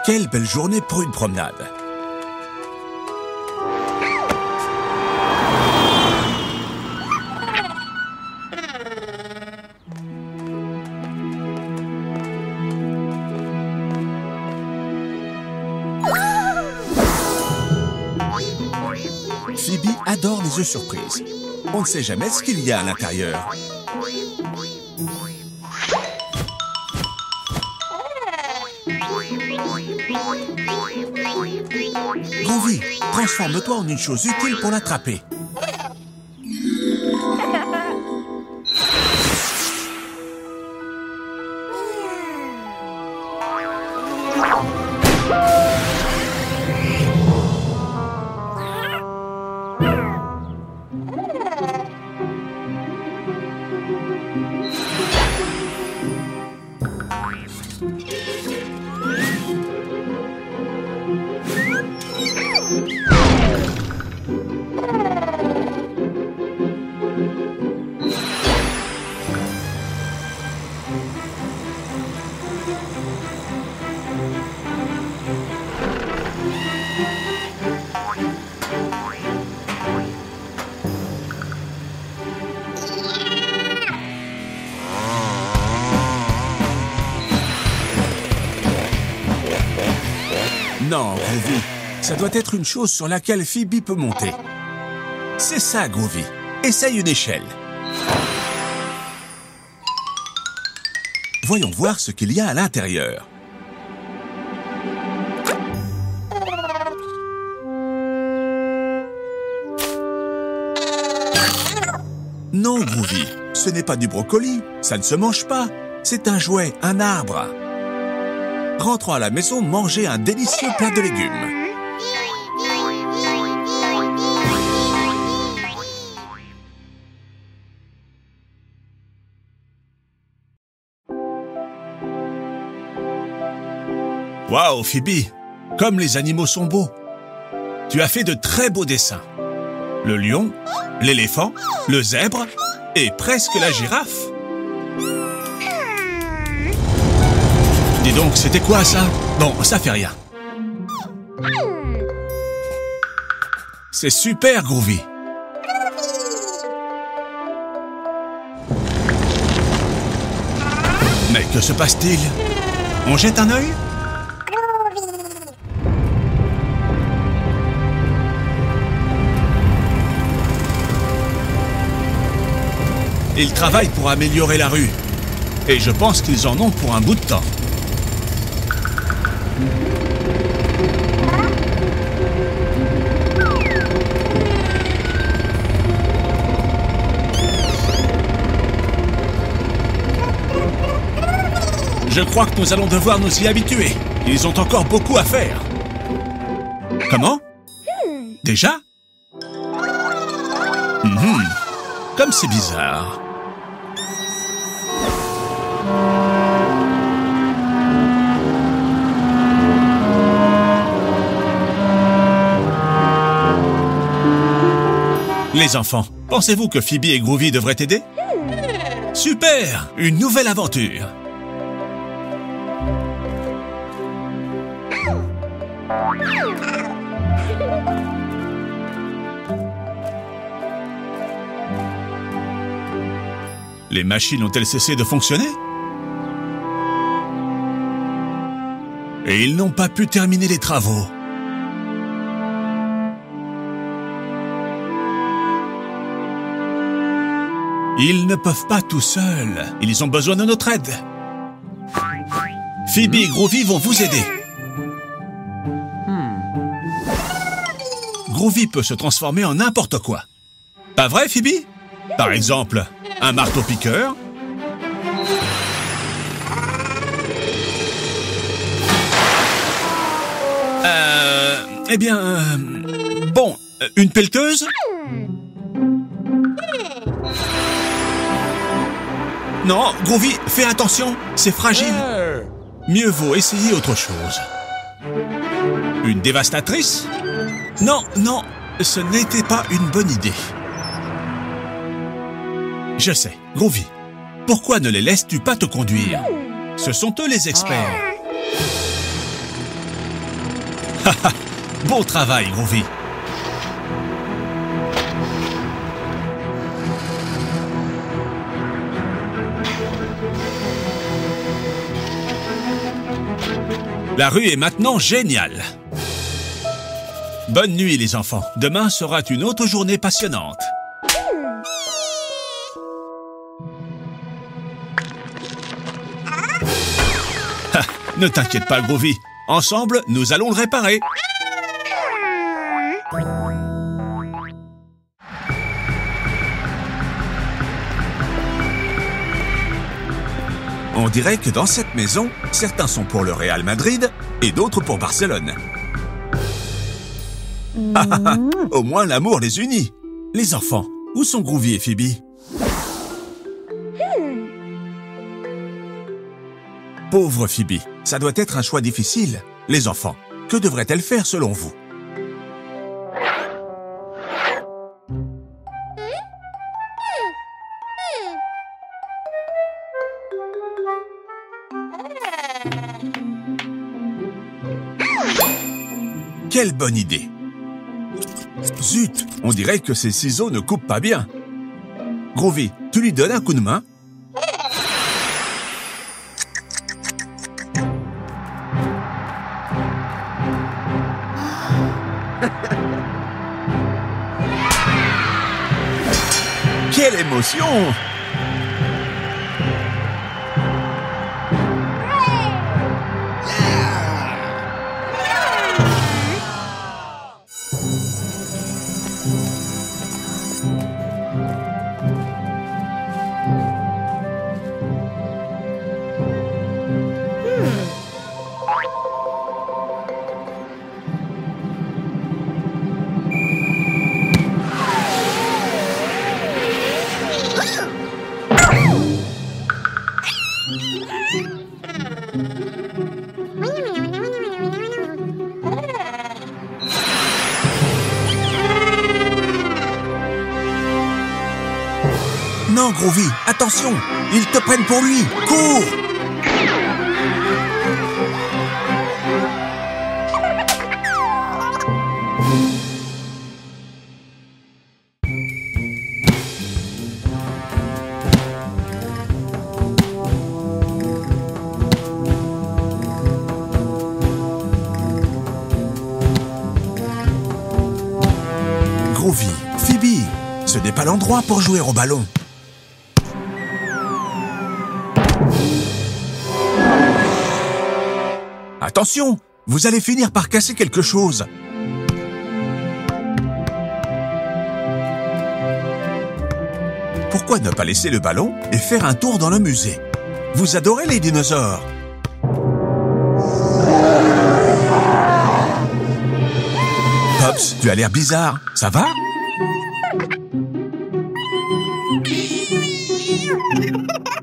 Quelle belle journée pour une promenade. Phoebe adore les œufs surprises. On ne sait jamais ce qu'il y a à l'intérieur. Groovy, transforme-toi en une chose utile pour l'attraper. Non, Groovy, ça doit être une chose sur laquelle Phoebe peut monter. C'est ça, Groovy. Essaye une échelle. Voyons voir ce qu'il y a à l'intérieur. Non, Groovy, ce n'est pas du brocoli. Ça ne se mange pas. C'est un jouet, un arbre. Rentrons à la maison manger un délicieux plat de légumes. Waouh, Phoebe! Comme les animaux sont beaux! Tu as fait de très beaux dessins. Le lion, l'éléphant, le zèbre et presque la girafe. Dis donc, c'était quoi ça? Bon, ça fait rien. C'est super, Groovy. Mais que se passe-t-il? On jette un œil? Ils travaillent pour améliorer la rue. Et je pense qu'ils en ont pour un bout de temps. Je crois que nous allons devoir nous y habituer. Ils ont encore beaucoup à faire. Comment? Déjà? Comme c'est bizarre. Les enfants, pensez-vous que Phoebe et Groovy devraient aider? Super! Une nouvelle aventure! Les machines ont-elles cessé de fonctionner? Et ils n'ont pas pu terminer les travaux. Ils ne peuvent pas tout seuls. Ils ont besoin de notre aide. Phoebe et Groovy vont vous aider. Groovy peut se transformer en n'importe quoi. Pas vrai, Phoebe? Par exemple, un marteau-piqueur. Eh bien... bon, une pelleteuse? Non, Groovy, fais attention, c'est fragile. Mieux vaut essayer autre chose. Une dévastatrice? Non, non, ce n'était pas une bonne idée. Je sais, Groovy, pourquoi ne les laisses-tu pas te conduire? Ce sont eux les experts. Bon travail, Groovy. La rue est maintenant géniale. Bonne nuit, les enfants. Demain sera une autre journée passionnante. Ne t'inquiète pas, Groovy. Ensemble, nous allons le réparer. On dirait que dans cette maison, certains sont pour le Real Madrid et d'autres pour Barcelone. Au moins l'amour les unit. Les enfants, où sont Groovy et Phoebe? Pauvre Phoebe, ça doit être un choix difficile. Les enfants, que devrait-elle faire selon vous? Quelle bonne idée! Zut, on dirait que ces ciseaux ne coupent pas bien. Groovy, tu lui donnes un coup de main? Quelle émotion! Non, Groovy, attention! Ils te prennent pour lui! Cours! Groovy, Phoebe, ce n'est pas l'endroit pour jouer au ballon. Attention, vous allez finir par casser quelque chose. Pourquoi ne pas laisser le ballon et faire un tour dans le musée? Vous adorez les dinosaures. Pops, tu as l'air bizarre. Ça va?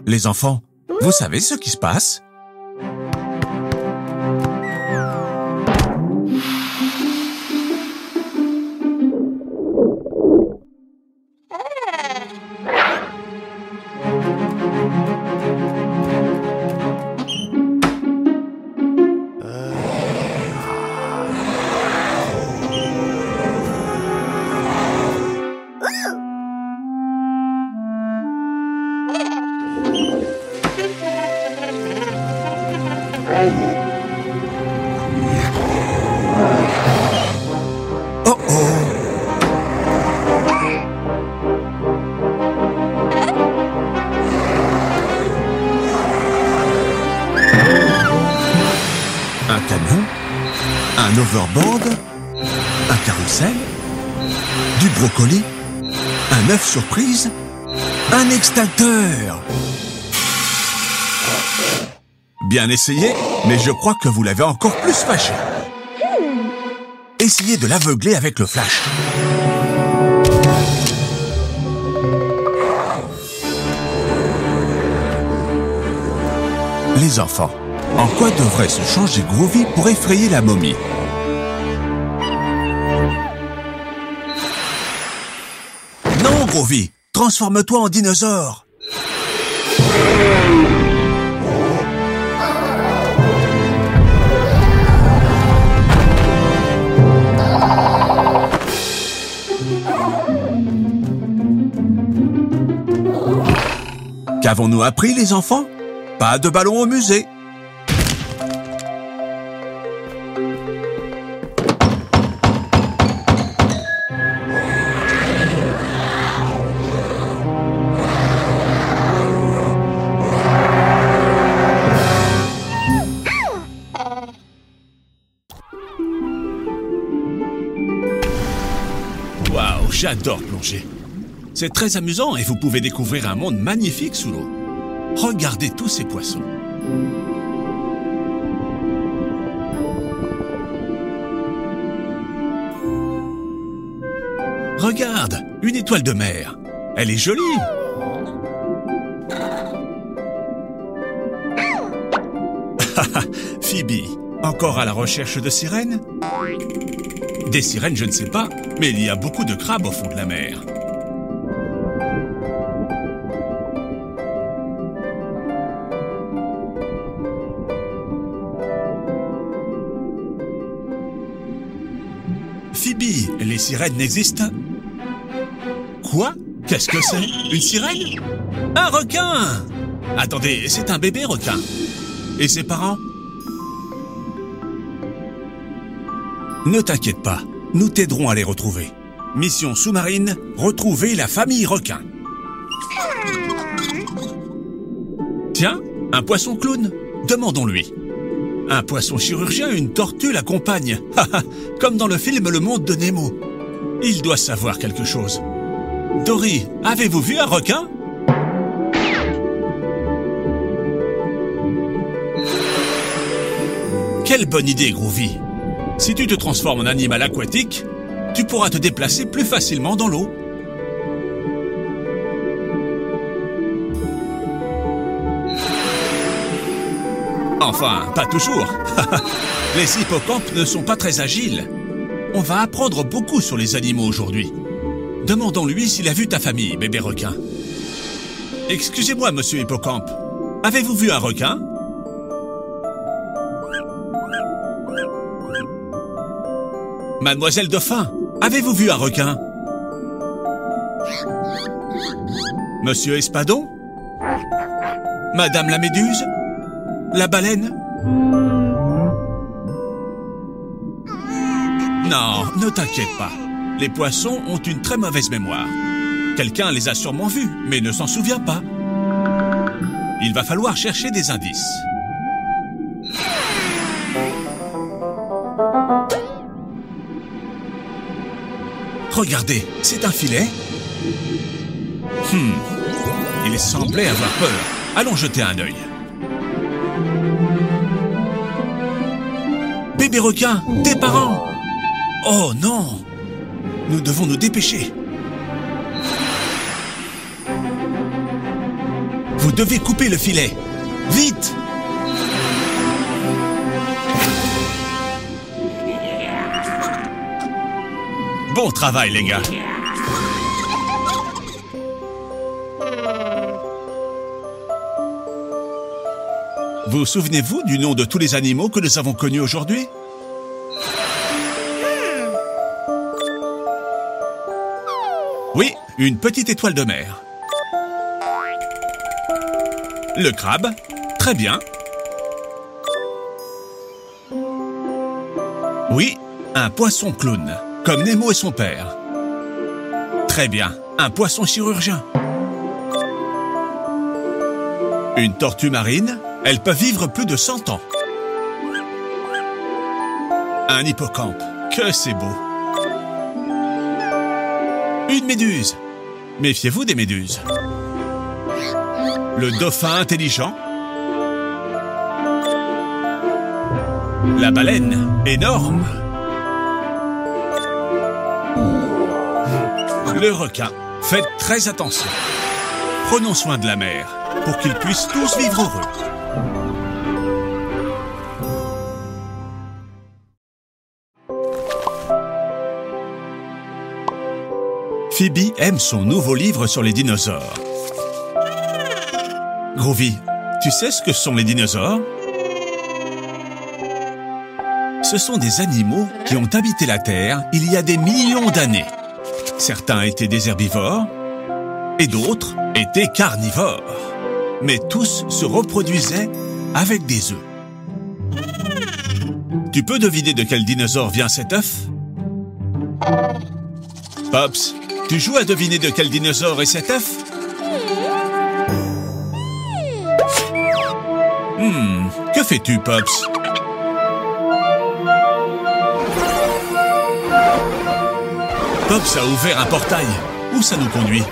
Les enfants, vous savez ce qui se passe? Oh oh! Un camion, un overboard, un carrousel, du brocoli, un œuf surprise, un extincteur. Bien essayé, mais je crois que vous l'avez encore plus fâché. Essayez de l'aveugler avec le flash. Les enfants, en quoi devrait se changer Groovy pour effrayer la momie? Non, Groovy, transforme-toi en dinosaure. Qu'avons-nous appris, les enfants? Pas de ballon au musée. Waouh, j'adore plonger. C'est très amusant et vous pouvez découvrir un monde magnifique sous l'eau. Regardez tous ces poissons. Regarde, une étoile de mer. Elle est jolie. Phoebe, encore à la recherche de sirènes? Des sirènes, je ne sais pas, mais il y a beaucoup de crabes au fond de la mer. Phoebe, les sirènes n'existent? Quoi? Qu'est-ce que c'est? Une sirène? Un requin! Attendez, c'est un bébé requin. Et ses parents? Ne t'inquiète pas, nous t'aiderons à les retrouver. Mission sous-marine, retrouver la famille requin. Tiens, un poisson clown, demandons-lui. Un poisson chirurgien, une tortue l'accompagne. Comme dans le film Le Monde de Nemo. Il doit savoir quelque chose. Dory, avez-vous vu un requin? Quelle bonne idée, Groovy. Si tu te transformes en animal aquatique, tu pourras te déplacer plus facilement dans l'eau. Enfin, pas toujours. Les hippocampes ne sont pas très agiles. On va apprendre beaucoup sur les animaux aujourd'hui. Demandons-lui s'il a vu ta famille, bébé requin. Excusez-moi, monsieur Hippocampe. Avez-vous vu un requin? Mademoiselle Dauphin, avez-vous vu un requin? Monsieur Espadon? Madame la Méduse? La baleine? Non, ne t'inquiète pas. Les poissons ont une très mauvaise mémoire. Quelqu'un les a sûrement vus, mais ne s'en souvient pas. Il va falloir chercher des indices. Regardez, c'est un filet. Il semblait avoir peur. Allons jeter un œil. Bébé requin, tes parents! Oh non! Nous devons nous dépêcher. Vous devez couper le filet. Vite! Bon travail, les gars. Vous souvenez-vous du nom de tous les animaux que nous avons connus aujourd'hui? Oui, une petite étoile de mer. Le crabe, très bien. Oui, un poisson clown, comme Nemo et son père. Très bien, un poisson chirurgien. Une tortue marine, elle peut vivre plus de 100 ans. Un hippocampe, que c'est beau. Une méduse. Méfiez-vous des méduses. Le dauphin intelligent. La baleine, énorme. Le requin. Faites très attention. Prenons soin de la mer pour qu'ils puissent tous vivre heureux. Phoebe aime son nouveau livre sur les dinosaures. Groovy, tu sais ce que sont les dinosaures? Ce sont des animaux qui ont habité la Terre il y a des millions d'années. Certains étaient des herbivores et d'autres étaient carnivores. mais tous se reproduisaient avec des œufs. Tu peux deviner de quel dinosaure vient cet œuf? Pops, tu joues à deviner de quel dinosaure est cet œuf? Que fais-tu, Pops? Pops a ouvert un portail. Où ça nous conduit?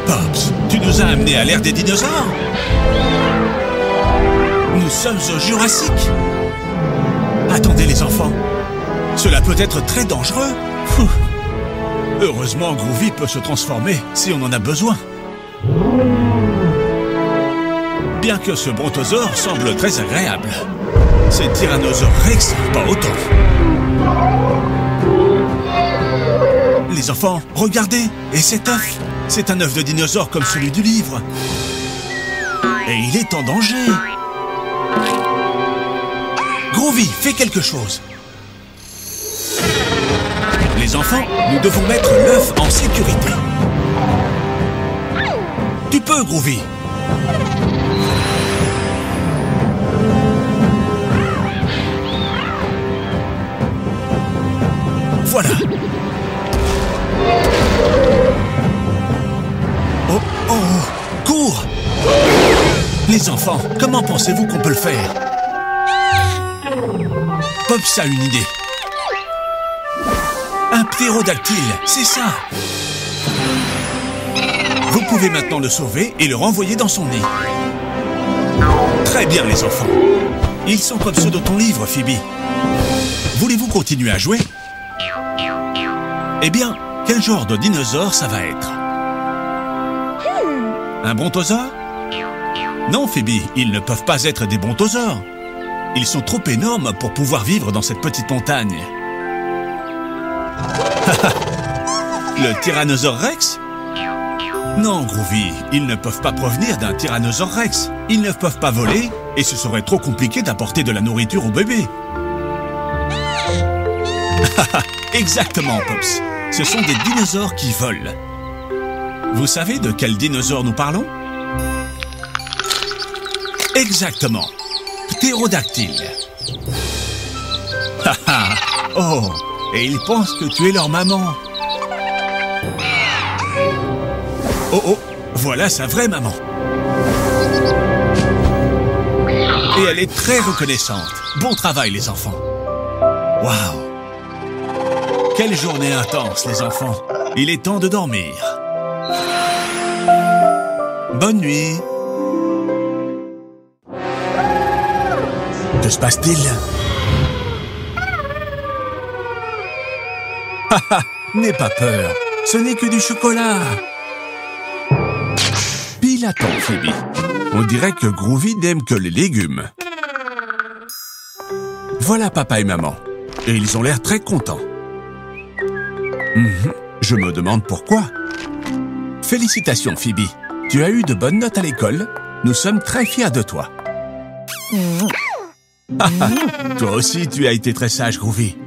Pops, tu nous as amenés à l'ère des dinosaures? Nous sommes au Jurassique. Attendez les enfants, cela peut être très dangereux. Heureusement, Groovy peut se transformer si on en a besoin. Bien que ce brontosaure semble très agréable, ces tyrannosaures Rex, pas autant. Les enfants, regardez, et cet œuf, c'est un œuf de dinosaure comme celui du livre. Et il est en danger. Groovy, fais quelque chose. Les enfants, nous devons mettre l'œuf en sécurité. Tu peux, Groovy. Voilà. Oh, oh, cours! Les enfants, comment pensez-vous qu'on peut le faire? Pops a une idée. Un ptérodactyle, c'est ça. Vous pouvez maintenant le sauver et le renvoyer dans son nid. Très bien, les enfants. Ils sont comme ceux de ton livre, Phoebe. Voulez-vous continuer à jouer? Eh bien, quel genre de dinosaure ça va être? Un brontosaure? Non, Phoebe, ils ne peuvent pas être des brontosaures. Ils sont trop énormes pour pouvoir vivre dans cette petite montagne. Le tyrannosaure Rex? Non, Groovy, ils ne peuvent pas provenir d'un tyrannosaure Rex. Ils ne peuvent pas voler et ce serait trop compliqué d'apporter de la nourriture au bébé. Exactement, Pops. Ce sont des dinosaures qui volent. Vous savez de quel dinosaure nous parlons? Exactement. Ptérodactyle. Oh, et ils pensent que tu es leur maman. Oh oh, voilà sa vraie maman. Et elle est très reconnaissante. Bon travail, les enfants. Waouh! Quelle journée intense, les enfants. Il est temps de dormir. Bonne nuit. Que se passe-t-il? Haha, n'aie pas peur. Ce n'est que du chocolat. Pile à temps, Phoebe. On dirait que Groovy n'aime que les légumes. Voilà papa et maman. Et ils ont l'air très contents. Je me demande pourquoi. Félicitations, Phoebe. Tu as eu de bonnes notes à l'école. Nous sommes très fiers de toi. Toi aussi, tu as été très sage, Groovy.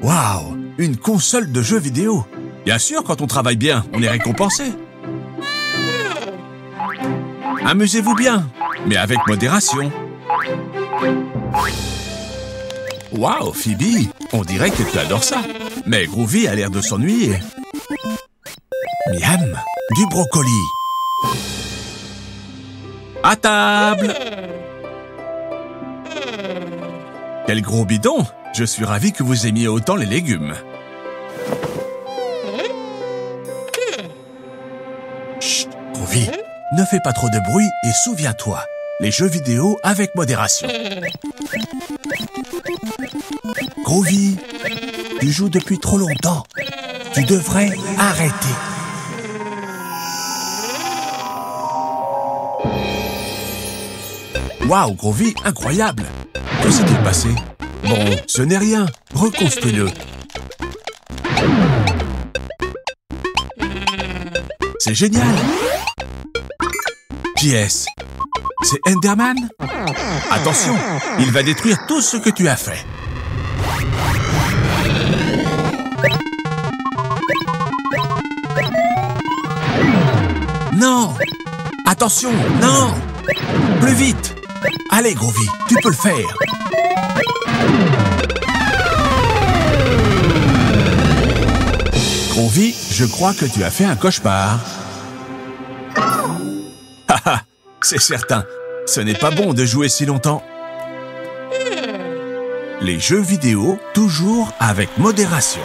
Waouh, une console de jeux vidéo. Bien sûr, quand on travaille bien, on est récompensé. Amusez-vous bien, mais avec modération. Waouh, Phoebe, on dirait que tu adores ça. Mais Groovy a l'air de s'ennuyer. Miam, du brocoli. À table. Quel gros bidon! Je suis ravi que vous aimiez autant les légumes. Chut, Groovy, ne fais pas trop de bruit et souviens-toi, les jeux vidéo avec modération. Groovy, tu joues depuis trop longtemps. Tu devrais arrêter. Waouh, Groovy, incroyable! Que s'est-il passé? Bon, ce n'est rien. Reconstruis-le. C'est génial! Qui est-ce? C'est Enderman? Attention, il va détruire tout ce que tu as fait. Non! Attention, non! Plus vite! Allez, Groovy, tu peux le faire! Groovy, je crois que tu as fait un cauchemar. Haha, c'est certain, ce n'est pas bon de jouer si longtemps. Les jeux vidéo, toujours avec modération.